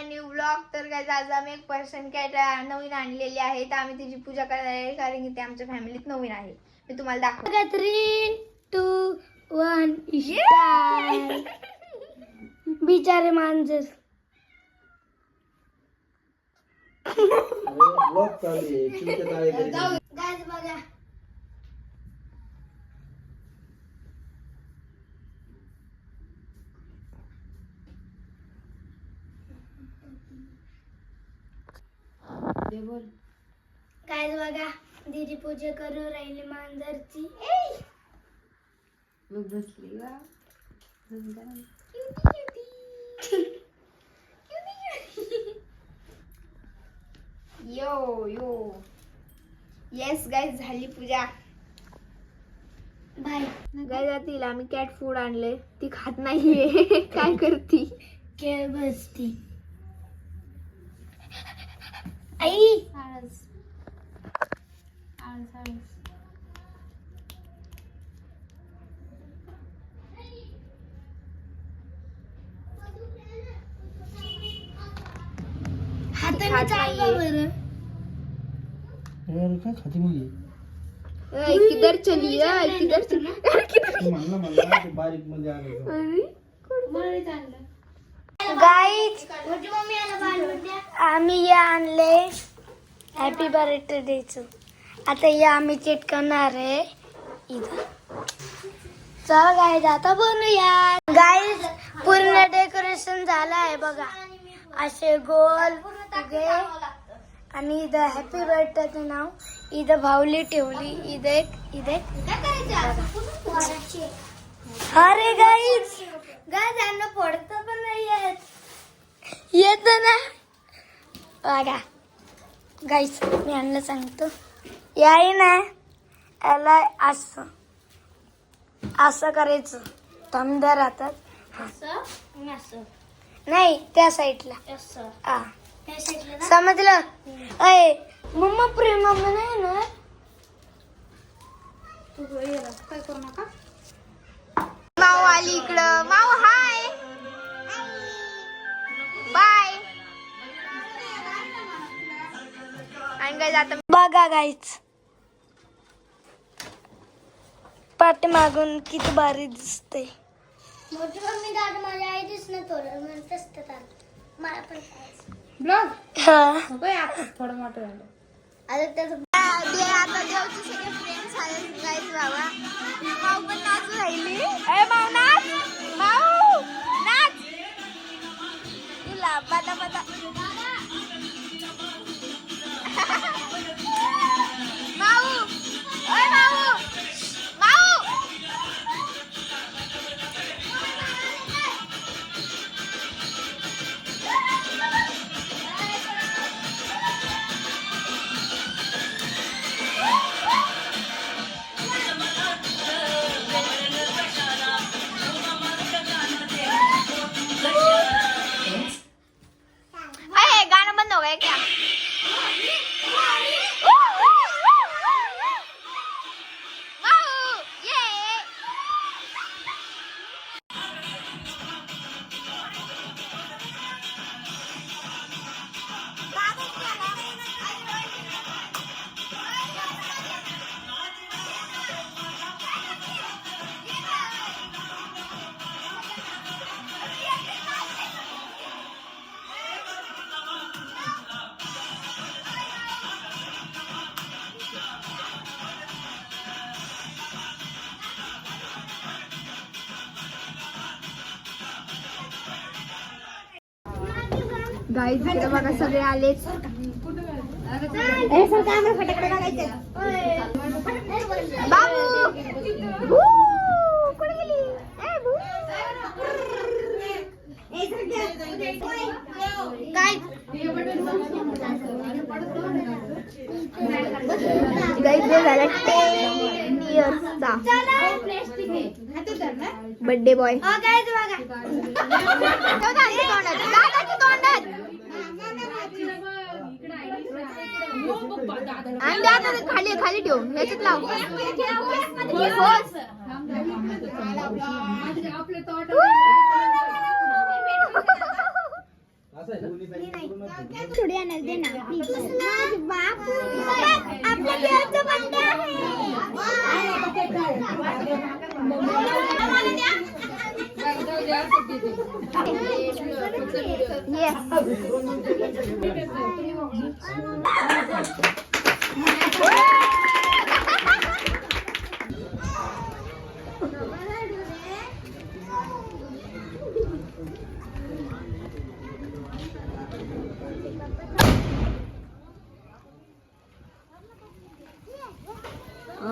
New blog. तर काय आज आम्ही एक पर्सन कॅट नवीन आणलेली आहे, तर आम्ही तिची पूजा करणार आहे कारण की ते आमच्या फॅमिलीत नवीन आहे. मी तुम्हाला दाखवते. 3, 2, 1 स्टार्ट. बिचारे मांजर. ब्लॉग चालू आहे. चिमटे ताळे करीत आहे. गाइस बघा. गाइस बघा, दीदी पूजा करून राहिली मांजरची. बसली वा यो यो. येस गाईज, झाली पूजा. बाय. गाईज आता आम्ही कॅट फूड आणले, ती खात नाहीये. काय करती? खेळ बसती. आई हाताने खात चालवा नाहीये. बरं. यार काय खाती मग ही? किधर चली है? किधर चली? तू म्हणला ते बारीक मध्ये आलं. गाईज आम्ही हे आणले हॅपी बर्थडे डेच. आता हे आम्ही चिटकवणार आहे इथं. चला गाईज आता बनवूया. गाईज पूर्ण डेकोरेशन झालं आहे बघा. असे गोल फुगे आणि इथं हॅपी बर्थडेचं नाव. इथं भावली ठेवली. इथं अरे गाईज यांना पडतं पण नाही येत ना बघा. गाईज मी यांना सांगतो, याही ना याला असं करायचं. थंब राहतात नाही त्या साईडला. हा समजलं? अय मम्मा प्रेमा नाही ना काय करू नका. माऊ आली इकडं. माऊ हाय बाय. आणि गाईज आता बघा गाईच पाठीमागून किती भारी दिसते. मोठी मम्मी दादा माझ्या आई दिसणं थोडं म्हणत मला पण ब्लॉग हा थोडं मोठं झालं. आता त्याचं आता देवचे सगळे फ्रेंड्स आले गाईज. बाबा माऊ पण नाचू राहिली. ए माऊ नाच. माऊ नाच. तुला बता बता. माऊ ओय माऊ माऊ. अरे गाना बंद हो गया क्या? माऊ ये. गाईज इकडे बघा सगळे आलेच. बाबू भू, कुठे गेली? ए, भू. काय गाईज झाला 10 इयर्सचा बर्थडे बॉय. आणि आता खाली खाली ठेव. ह्याच्यात लाव. थोडी आणल दे ना बापू आपल्या देवाचा बर्थडे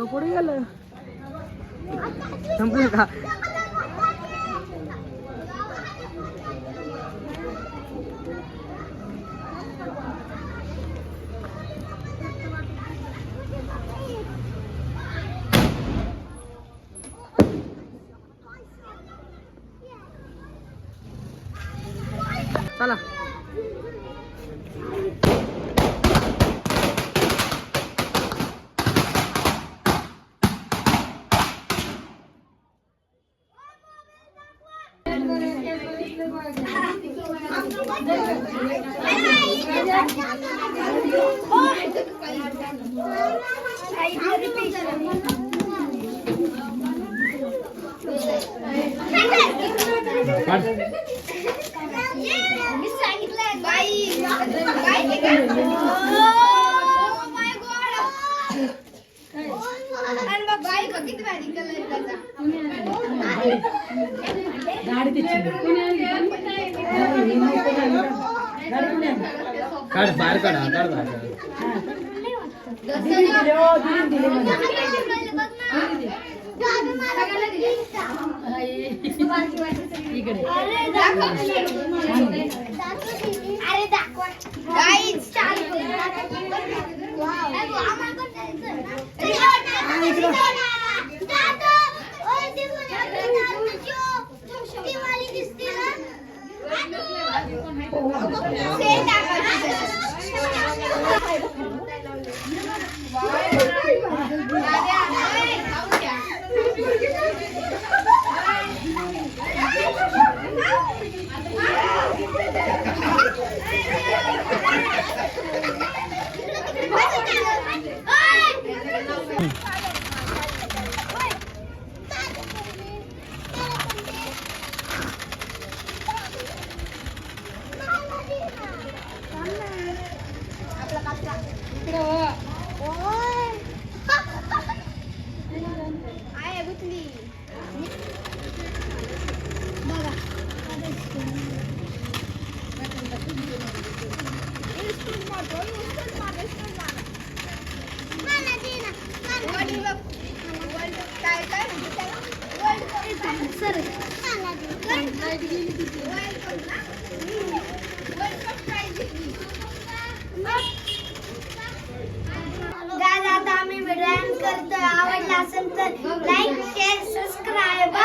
पुढे गेलं संपलं का चला काढ बाहेर काढ काढ गाइस आता आम्ही व्हिडिओ करतो आवडला असेल तर लाईक शेअर सबस्क्राईब